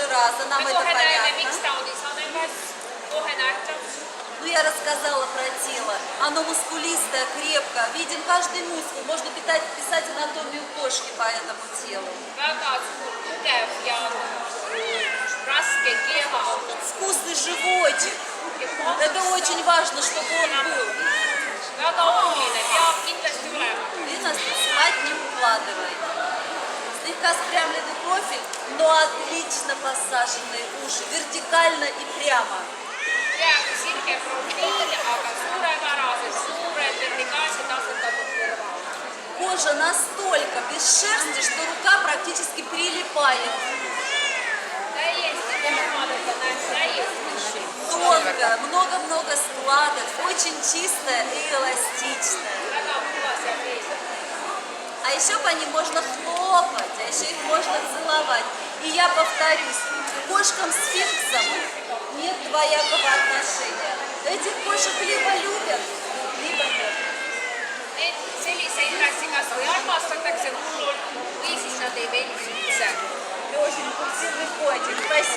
раза, нам это понятно. Ну, я рассказала про тело. Оно мускулистое, крепкое. Видим каждый мускул. Можно писать анатомию кошки по этому телу. Вкусный животик. Это очень важно, чтобы он был. Ты нас спать не укладывай. Слегка спрямленный профиль, но отлично посаженные уши. Вертикально и прямо. Кожа настолько без шерсти, что рука практически прилипает. Тонкая, много-много складок, очень чистая и эластичная. А еще по ним можно хлопать, а еще их можно целовать. И я повторюсь, к кошкам-сфинксам нет двоякого отношения. Этих кошек либо любят, либо нет.